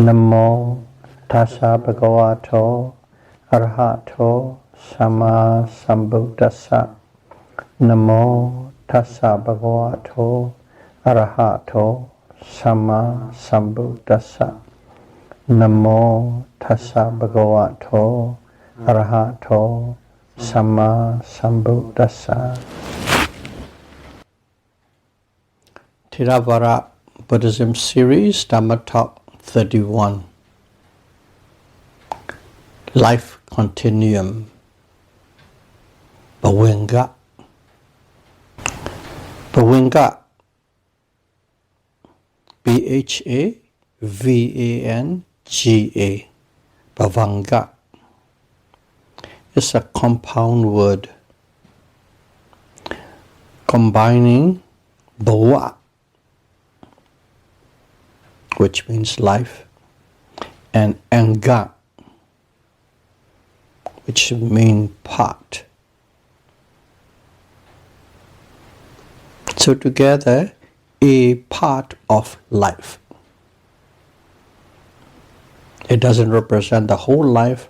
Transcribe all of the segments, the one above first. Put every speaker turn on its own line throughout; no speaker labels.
Namo tassa bhagavato arahato sama sambuddhassa. Namo tassa bhagavato arahato sama sambuddhassa. Namo tassa bhagavato arahato sama sambuddhassa. Theravada Buddhism Series, Dhamma Talk 31. Life Continuum. Bhavanga. Bhavanga. B-H-A-V-A-N-G-A. Bhavanga is a compound word combining bhava, which means life, and anga, which means part. So together, a part of life. It doesn't represent the whole life,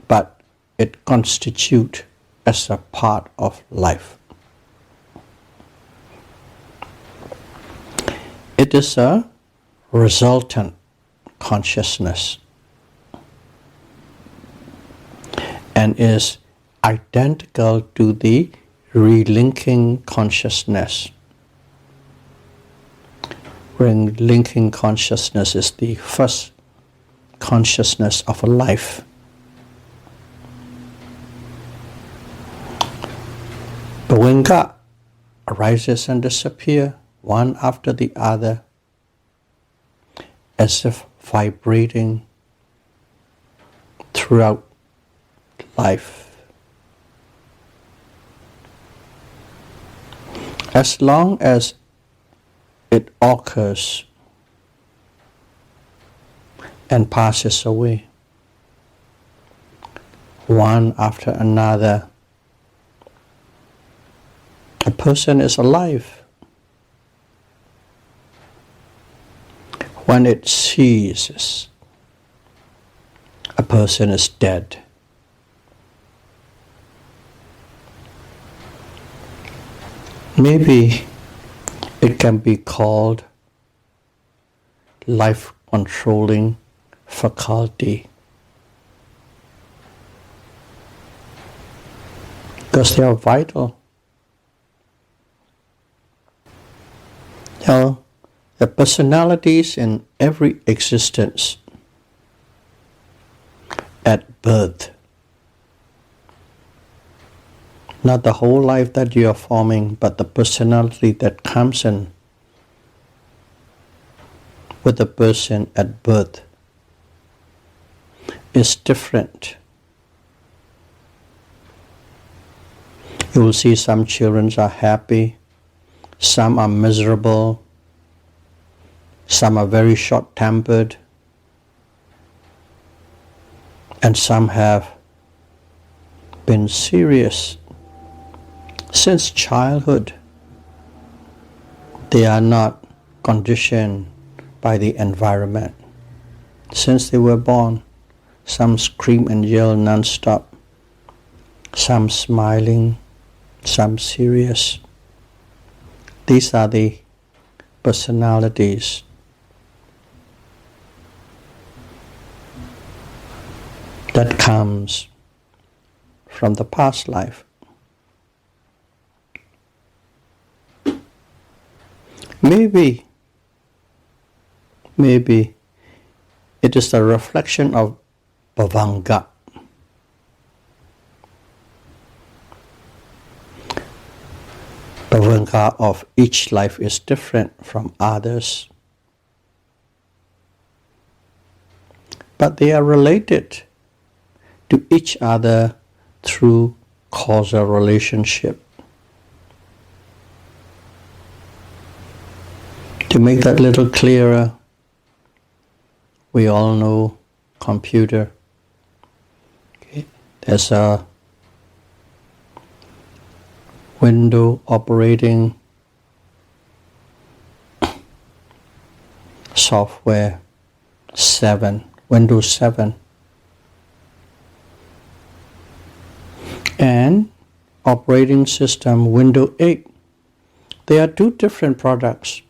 but it constitutes as a part of life. It is a resultant consciousness and is identical to the relinking consciousness. Relinking consciousness is the first consciousness of a life. Bhavanga arises and disappears one after the other, as if vibrating throughout life. As long as it occurs and passes away, one after another, a person is alive. When it ceases, a person is dead. Maybe it can be called life controlling faculty, because they are vital. The personalities in every existence at birth, not the whole life that you are forming, but the personality that comes in with the person at birth is different. You will see some children are happy, some are miserable, some are very short-tempered, and some have been serious since childhood. They are not conditioned by the environment. Since they were born, some scream and yell non-stop, some smiling, some serious. These are the personalities that comes from the past life. Maybe it is the reflection of Bhavanga. Bhavanga of each life is different from others, but they are related to each other through causal relationship. To make that a little clearer, we all know computer. Okay. There's a window operating software 7, window 7, and operating system window 8. They are two different products,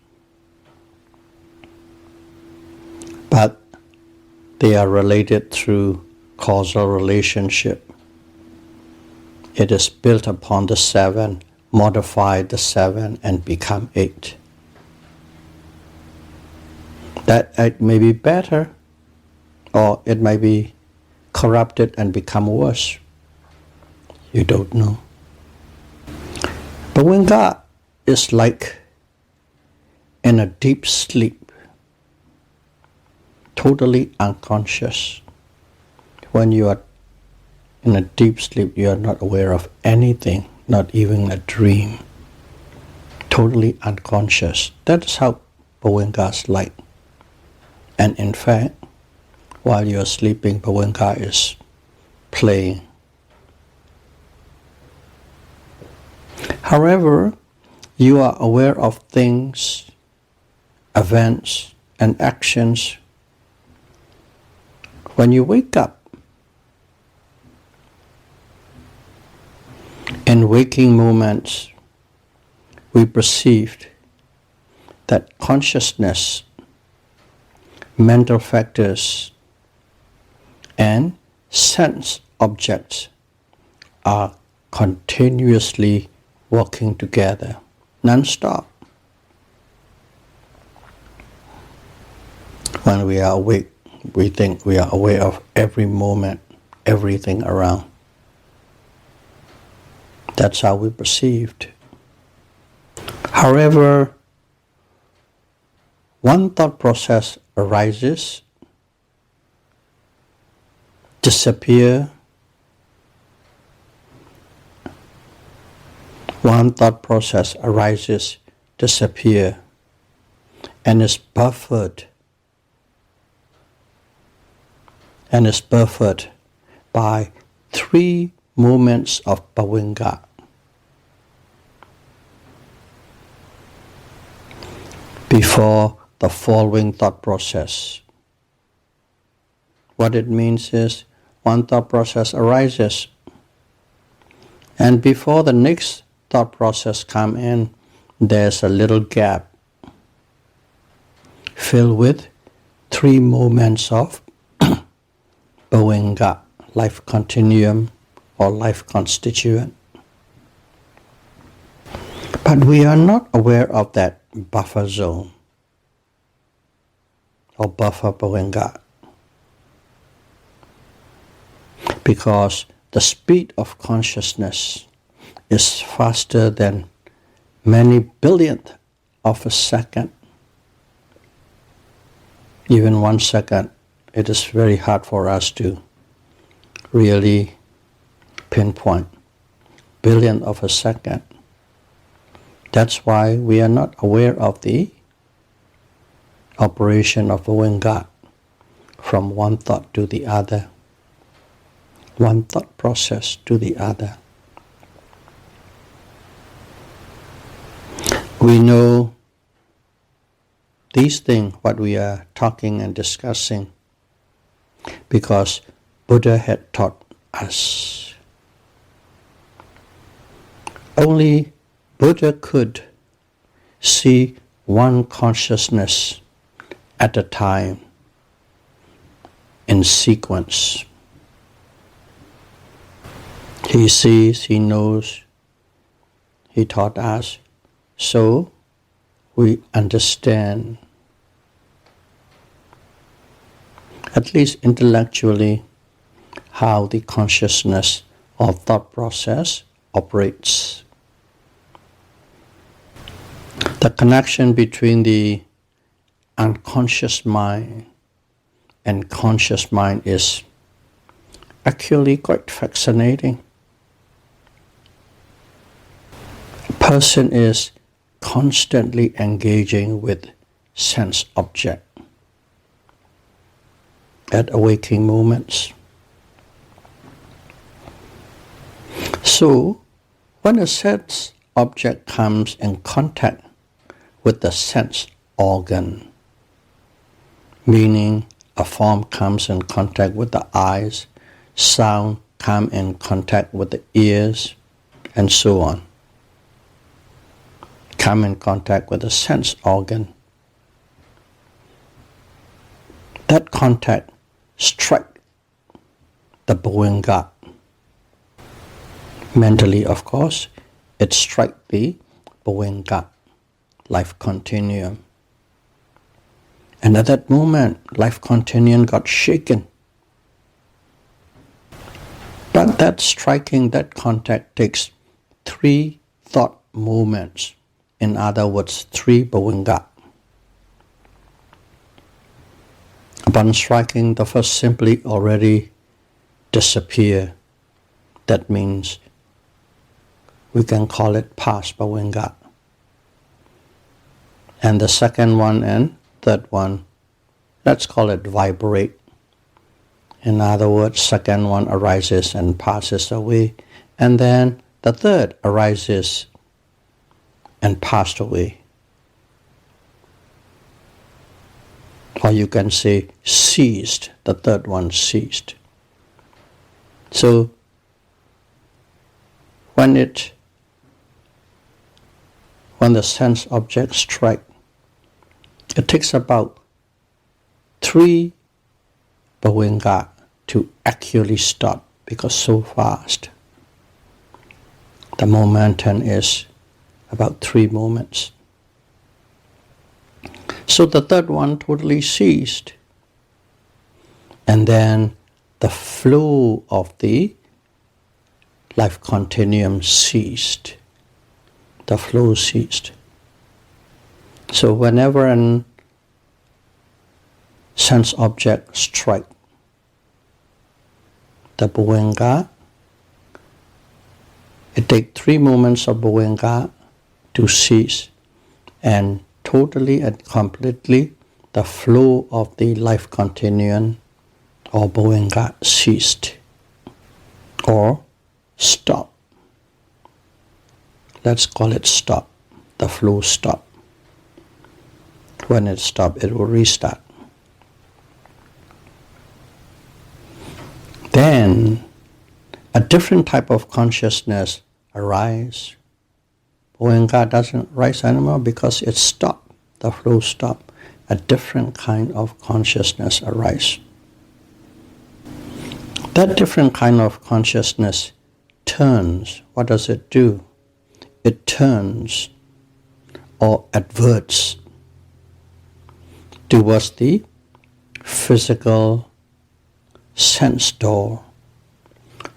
but they are related through causal relationship. It is built upon the 7, modify the 7 and become 8. That 8 may be better, or it may be corrupted and become worse. You don't know. Bhavanga is like in a deep sleep, totally unconscious. When you are in a deep sleep, you are not aware of anything, not even a dream. Totally unconscious. That is how Bhavanga is like. And in fact, while you are sleeping, Bhavanga is playing. However, you are aware of things, events, and actions. When you wake up, in waking moments, we perceived that consciousness, mental factors, and sense objects are continuously working together, non-stop. When we are awake, we think we are aware of every moment, everything around. That's how we perceived. However, one thought process arises, disappear. One thought process arises, disappear, and is buffered. And is buffered by 3 moments of bhavanga. Before the following thought process. What it means is, one thought process arises, and before the next thought process come in, there's a little gap filled with 3 moments of bhavanga, life continuum or life constituent. But we are not aware of that buffer zone or buffer bhavanga, because the speed of consciousness is faster than many billionth of a second. Even 1 second, it is very hard for us to really pinpoint. Billionth of a second. That's why we are not aware of the operation of bhavanga from one thought to the other, one thought process to the other. We know these things, what we are talking and discussing, because Buddha had taught us. Only Buddha could see one consciousness at a time in sequence. He sees, he knows, he taught us, so we understand, at least intellectually, how the consciousness or thought process operates. The connection between the unconscious mind and conscious mind is actually quite fascinating. A person is constantly engaging with sense object at awaking moments. So, when a sense object comes in contact with the sense organ, meaning a form comes in contact with the eyes, sound come in contact with the ears, and so on. Come in contact with the sense organ. That contact strikes the bhavaṅga. Mentally, of course, it strikes the bhavaṅga, life continuum. And at that moment, life continuum got shaken. But that striking, that contact takes 3 thought moments. In other words, 3 bhavaṅga. Upon striking, the first simply already disappear. That means we can call it past bhavaṅga. And the second one and third one, let's call it vibrate. In other words, second one arises and passes away, and then the third arises and passed away. Or you can say ceased, the third one ceased. So when the sense object strike, it takes about 3 bhavaṅga to actually stop, because so fast. The momentum is about 3 moments. So the third one totally ceased. And then the flow of the life continuum ceased. The flow ceased. So whenever a sense object strikes the bhavaṅga, it takes 3 moments of bhavaṅga to cease, and totally and completely the flow of the life continuum or bhavaṅga ceased or stopped. Let's call it stop. The flow stopped. When it stops, it will restart. Then a different type of consciousness arises. Bhavaṅga doesn't rise anymore because it stopped. The flow stopped. A different kind of consciousness arises. That different kind of consciousness turns. What does it do? It turns or adverts towards the physical sense door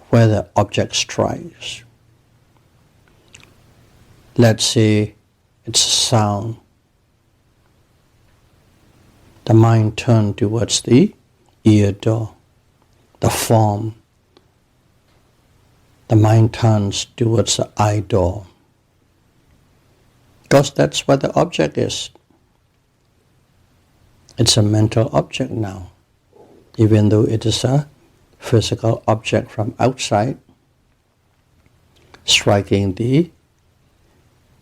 where the object strikes. Let's say it's a sound. The mind turns towards the ear door, the form. The mind turns towards the eye door, because that's where the object is. It's a mental object now, even though it is a physical object from outside, striking the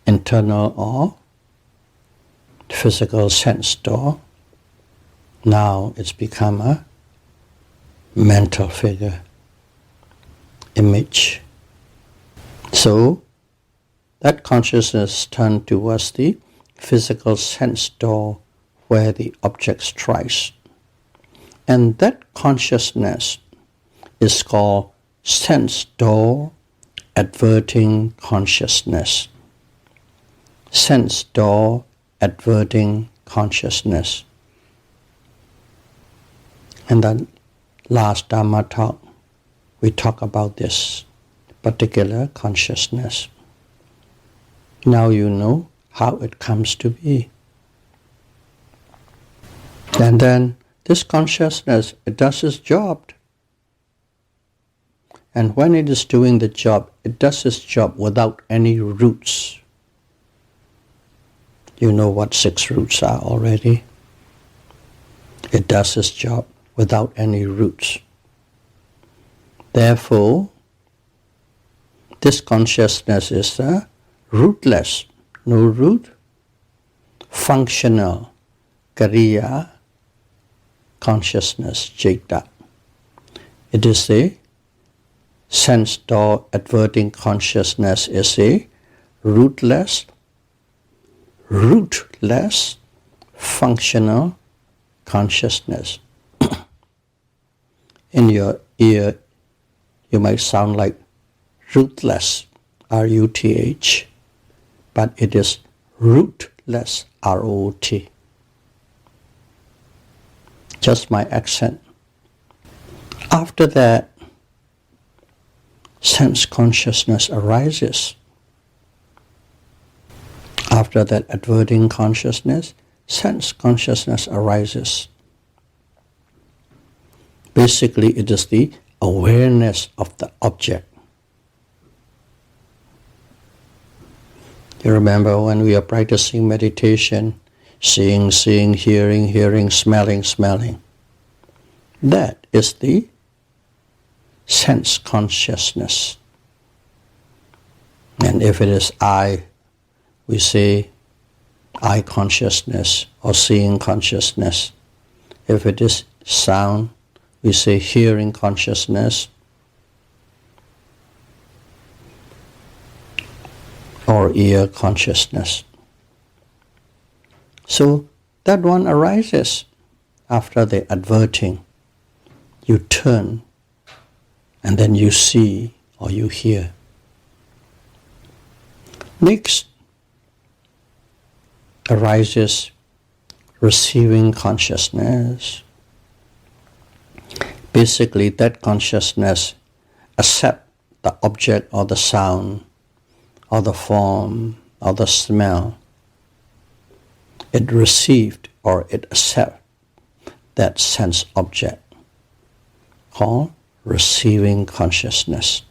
internal or physical sense door. Now it's become a mental figure, image. So that consciousness turns towards the physical sense door where the object strikes. And that consciousness is called sense door adverting consciousness. Sense door adverting consciousness. In the last Dhamma talk, we talk about this particular consciousness. Now you know how it comes to be. And then this consciousness, it does its job. And when it is doing the job, it does its job without any roots. You know what 6 roots are already. It does its job without any roots. Therefore, this consciousness is rootless, no root, functional, kariya, consciousness, citta. It is the sense door adverting consciousness is a rootless, functional consciousness. In your ear, you might sound like rootless, R-U-T-H, but it is rootless, R-O-T. Just my accent. After that, sense consciousness arises. After that adverting consciousness, sense consciousness arises. Basically, it is the awareness of the object. You remember when we are practicing meditation, seeing, hearing, smelling. That is the sense consciousness. And if it is eye, we say eye consciousness or seeing consciousness. If it is sound, we say hearing consciousness or ear consciousness. So that one arises after the adverting. You turn and then you see or you hear. Next arises receiving consciousness. Basically, that consciousness accepts the object or the sound or the form or the smell. It received or it accepts that sense object called receiving consciousness.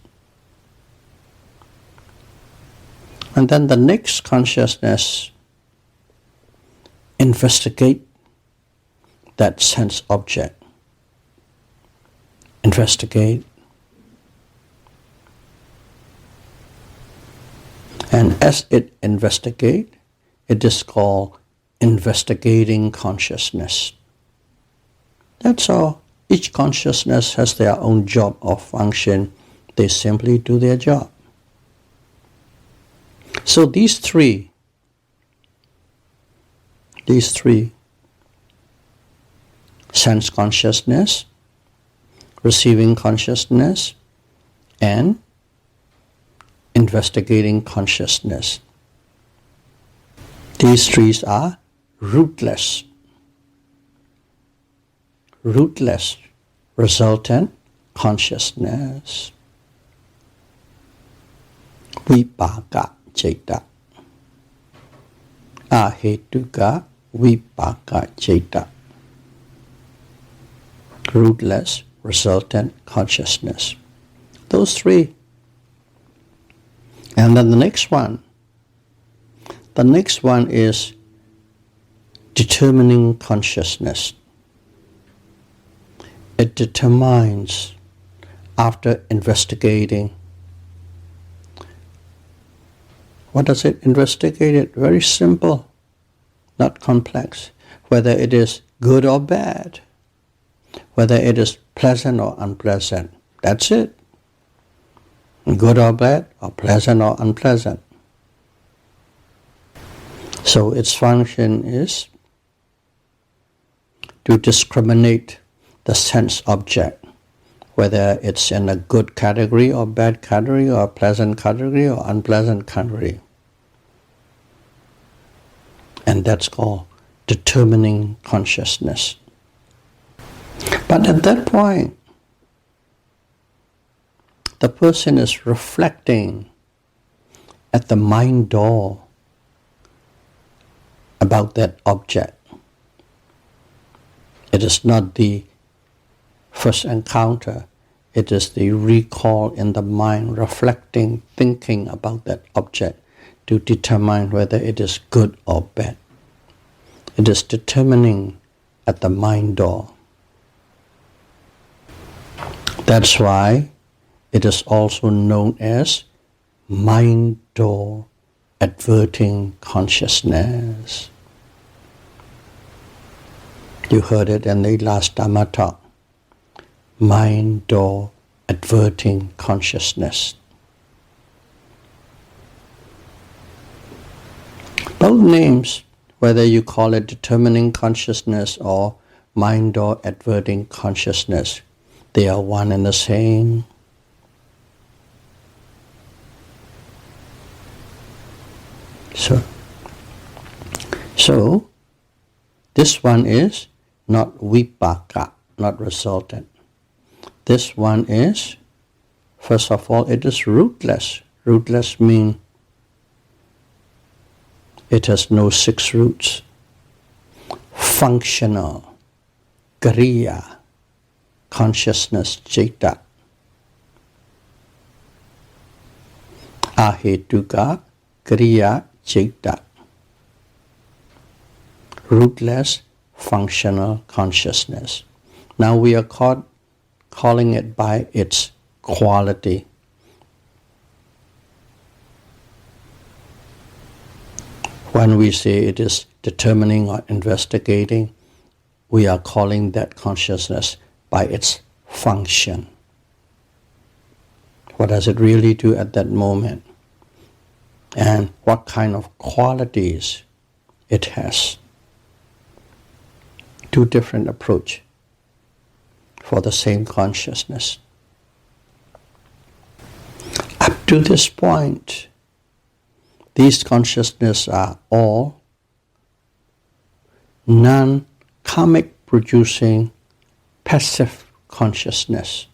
And then the next consciousness investigate that sense object. Investigate. And as it investigates, it is called investigating consciousness. That's all. Each consciousness has their own job or function. They simply do their job. So these three, sense consciousness, receiving consciousness, and investigating consciousness. These three are rootless, resultant consciousness. Vipaka citta. Ahetuka vipaka citta. Rootless, resultant consciousness. Those three. And then the next one is determining consciousness. It determines after investigating. What does it investigate? It very simple, not complex. Whether it is good or bad, whether it is pleasant or unpleasant. That's it. Good or bad, or pleasant or unpleasant. So its function is to discriminate the sense object, whether it's in a good category or bad category or pleasant category or unpleasant category. And that's called determining consciousness. But at that point, the person is reflecting at the mind door about that object. It is not the first encounter. It is the recall in the mind, reflecting, thinking about that object to determine whether it is good or bad. It is determining at the mind door. That's why it is also known as mind door adverting consciousness. You heard it in the last Dhamma talk. Mind door adverting consciousness. Both names, whether you call it determining consciousness or mind door adverting consciousness, they are one and the same. So this one is not vipaka, not resultant. This one is, first of all, it is rootless. Rootless means it has no 6 roots. Functional, kriya, consciousness, citta. Ahetuka, kriya, citta. Rootless, functional consciousness. Now we are calling it by its quality. When we say it is determining or investigating, we are calling that consciousness by its function. What does it really do at that moment? And what kind of qualities it has. 2 different approaches for the same consciousness. Up to this point, these consciousnesses are all non-karmic producing passive consciousness.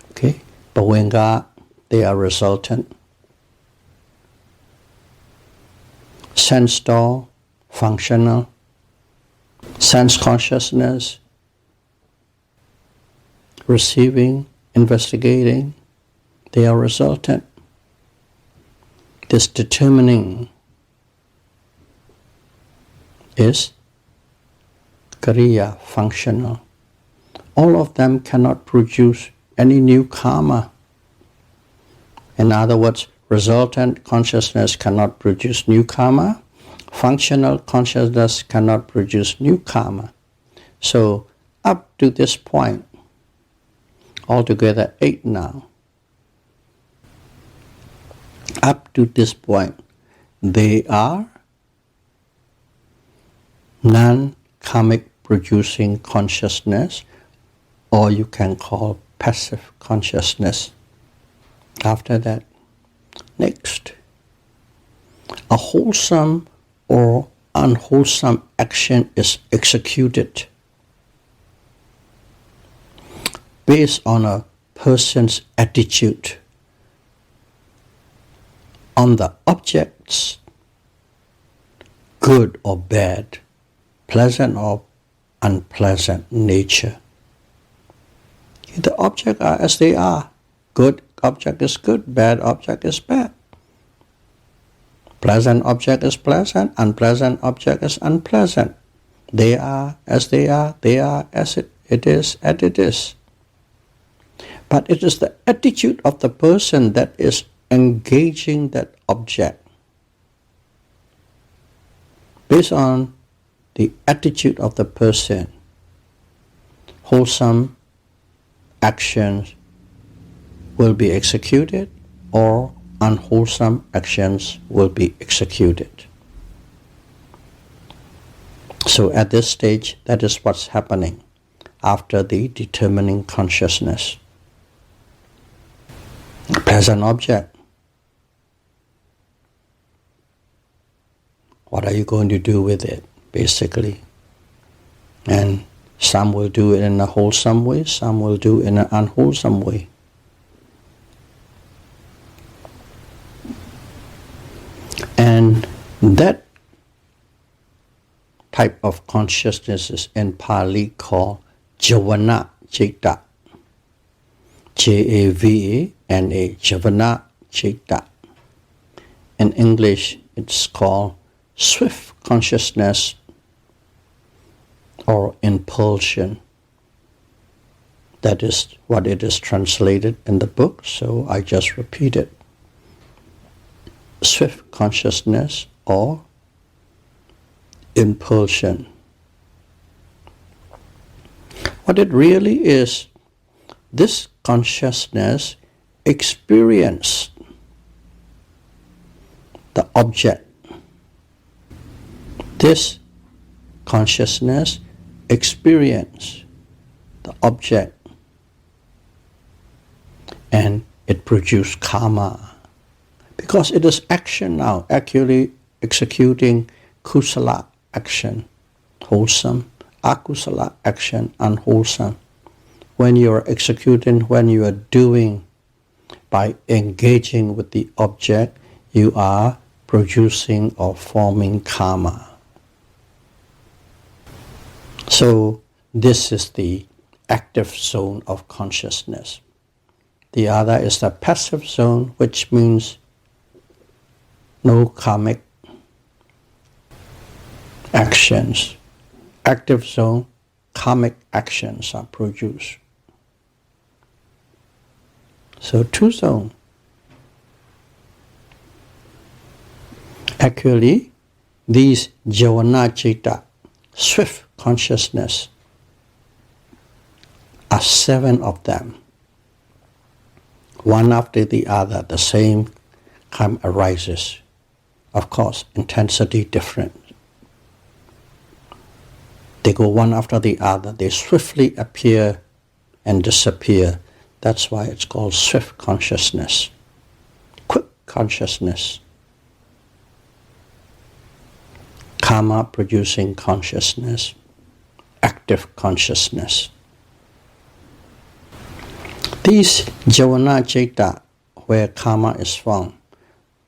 Okay? Bhavanga, they are resultant. Sense door, functional. Sense consciousness, receiving, investigating, they are resultant. This determining is kriya, functional. All of them cannot produce any new karma. In other words, resultant consciousness cannot produce new karma. Functional consciousness cannot produce new karma. So up to this point, altogether 8 now. Up to this point, they are non-karmic producing consciousness, or you can call passive consciousness. After that, next, a wholesome or unwholesome action is executed based on a person's attitude on the object's good or bad, pleasant or unpleasant nature. The objects are as they are. Good object is good, bad object is bad. Pleasant object is pleasant, unpleasant object is unpleasant. They are as they are as it is as it is. But it is the attitude of the person that is engaging that object. Based on the attitude of the person, wholesome actions will be executed or unwholesome actions will be executed. So at this stage, that is what's happening after the determining consciousness. Pleasant object. What are you going to do with it, basically? And some will do it in a wholesome way, some will do it in an unwholesome way. And that type of consciousness is in Pali called Javana Citta. Javana, Javana Citta. In English, it's called swift consciousness or impulsion. That is what it is translated in the book, so I just repeat it. Swift consciousness or impulsion. What it really is, this consciousness experienced the object. This consciousness experience the object, and it produces karma. Because it is action now, actually executing kusala action, wholesome, akusala action, unwholesome. When you are executing, when you are doing, by engaging with the object, you are producing or forming karma. So this is the active zone of consciousness. The other is the passive zone, which means no karmic actions. Active zone, karmic actions are produced. So two zones. Actually, these javana citta, swift consciousness, are 7 of them. One after the other, the same time arises. Of course, intensity different. They go one after the other. They swiftly appear and disappear. That's why it's called swift consciousness, quick consciousness, karma producing consciousness, active consciousness. These javana citta, where karma is found,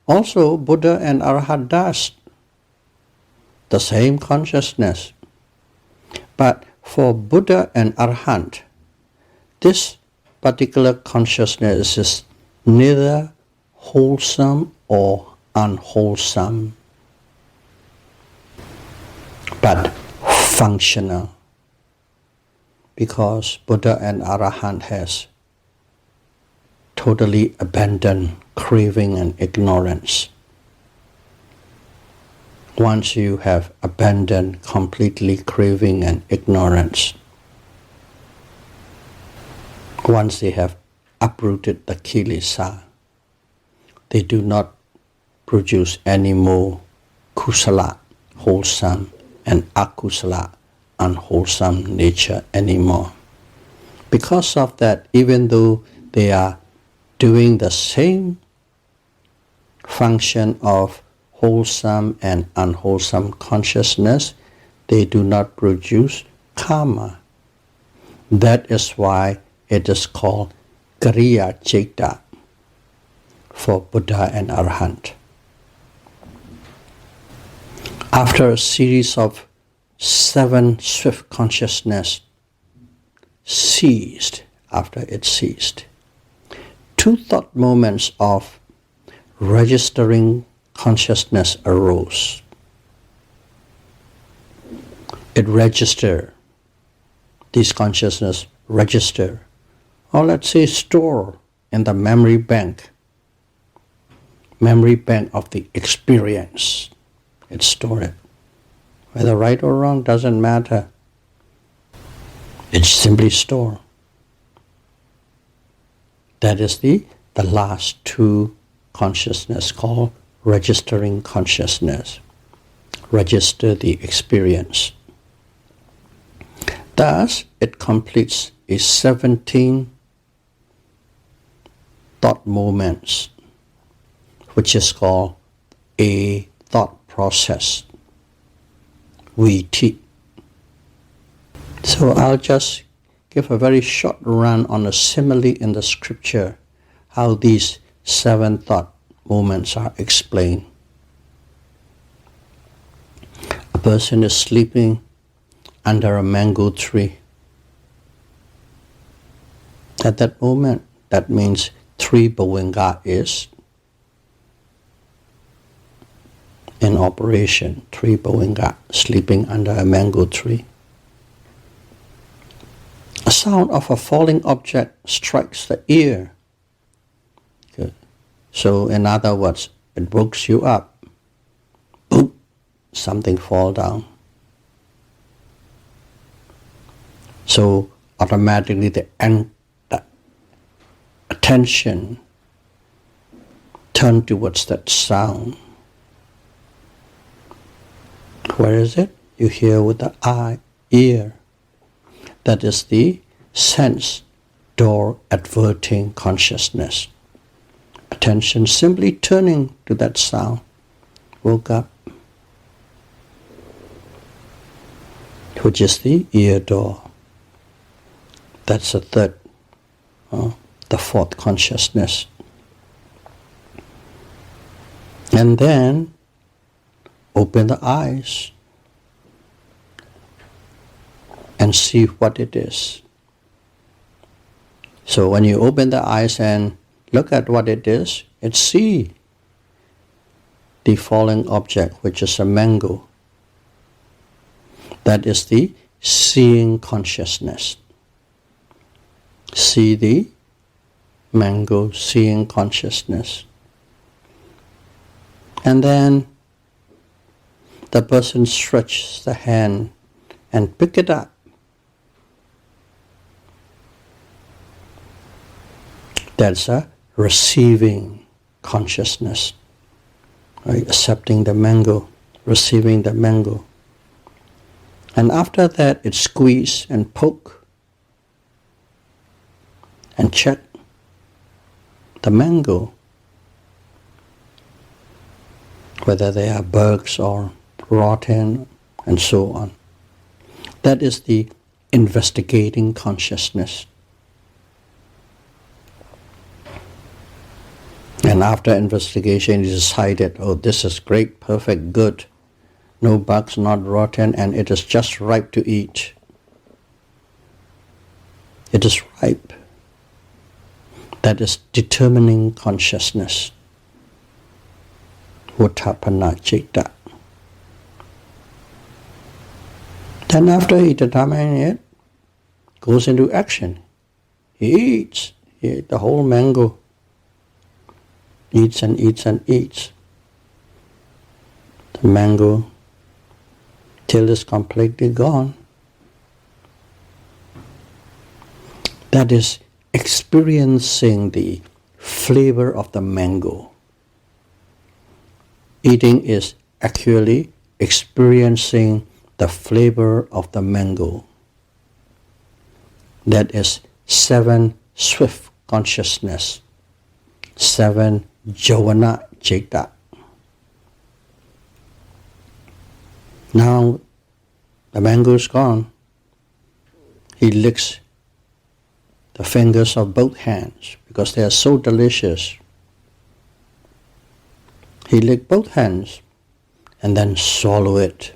also Buddha and Arhat does the same consciousness. But for Buddha and Arhat, this particular consciousness is neither wholesome or unwholesome, but functional. Because Buddha and Arhat has totally abandoned craving and ignorance. Once you have abandoned completely craving and ignorance, once they have uprooted the kilesa, they do not produce any more kusala, wholesome, and akusala, unwholesome nature anymore. Because of that, even though they are doing the same function of wholesome and unwholesome consciousness, they do not produce karma. That is why it is called Kriya Citta for Buddha and Arhat. After a series of 7 swift consciousness ceased, after it ceased, 2 thought moments of registering consciousness arose. It registered, this consciousness register, or let's say store in the memory bank of the experience. It's stored. Whether right or wrong doesn't matter. It's simply stored. That is the last 2 consciousness called registering consciousness. Register the experience. Thus, it completes a 17 thought moments, which is called a thought process. VT. So I'll just give a very short run on a simile in the scripture, how these 7 thought moments are explained. A person is sleeping under a mango tree. At that moment, that means 3 bhavaṅga is in operation. 3 bhavaṅga, sleeping under a mango tree. A sound of a falling object strikes the ear. Good. So in other words, it wakes you up. Boom, something fall down. So automatically the attention turn towards that sound. Where is it? You hear with the ear. That is the sense door adverting consciousness. Attention simply turning to that sound. Woke up, which is the ear door. That's the third, the fourth consciousness. And then open the eyes and see what it is. So when you open the eyes and look at what it is, it's see the falling object, which is a mango. That is the seeing consciousness. See the mango, seeing consciousness. And then the person stretches the hand and pick it up. That's a receiving consciousness. Right? Accepting the mango, receiving the mango. And after that, it squeeze and poke and check the mango, whether they are bugs or rotten and so on. That is the investigating consciousness. And after investigation, you decided, oh, this is great, perfect, good. No bugs, not rotten, and it is just ripe to eat. It is ripe. That is determining consciousness. Uttapana citta. Then after he determines it, goes into action. He eats the whole mango. Eats and eats and eats. The mango till it's completely gone. That is experiencing the flavor of the mango. Eating is actually experiencing the flavor of the mango. That is 7 swift consciousness, 7 jhana citta. Now the mango is gone. He licks the fingers of both hands because they are so delicious. He licked both hands and then swallow it.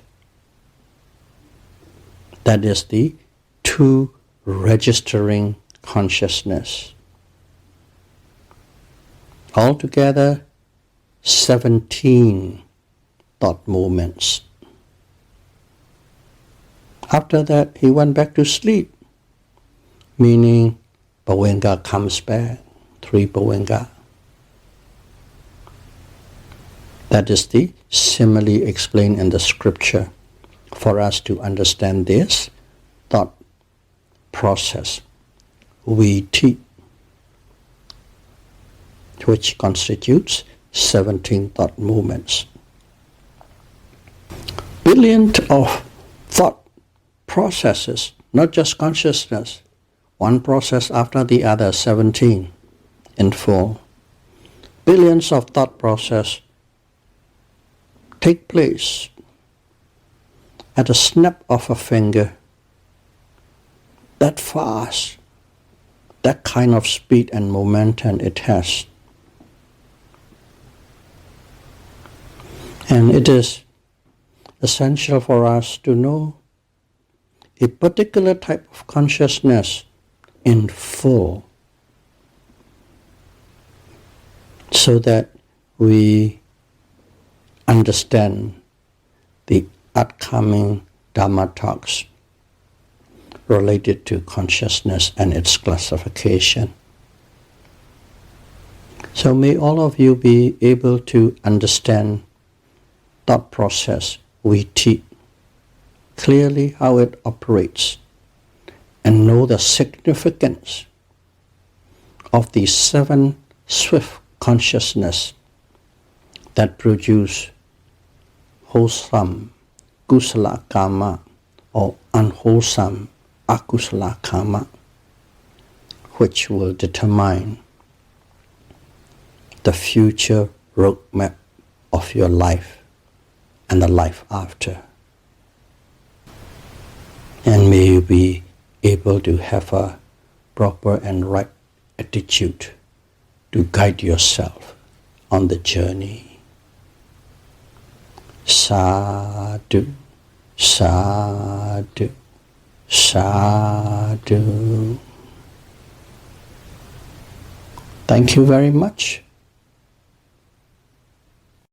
That is the 2 registering consciousness. Altogether, 17 thought movements. After that, he went back to sleep, meaning bhavaṅga comes back, 3 bhavaṅga. That is the simile explained in the scripture for us to understand this thought process. We teach, which constitutes 17 thought movements. Billions of thought processes, not just consciousness, one process after the other, 17 in full. Billions of thought processes take place at a snap of a finger. That fast, that kind of speed and momentum it has. And it is essential for us to know a particular type of consciousness in full so that we understand the upcoming Dharma talks related to consciousness and its classification. So may all of you be able to understand thought process we teach clearly, how it operates, and know the significance of these 7 swift consciousness that produce wholesome kusala karma or unwholesome akusala karma, which will determine the future roadmap of your life and the life after. And may you be able to have a proper and right attitude to guide yourself on the journey. Sadhu, sadhu, sadhu. Thank you very much.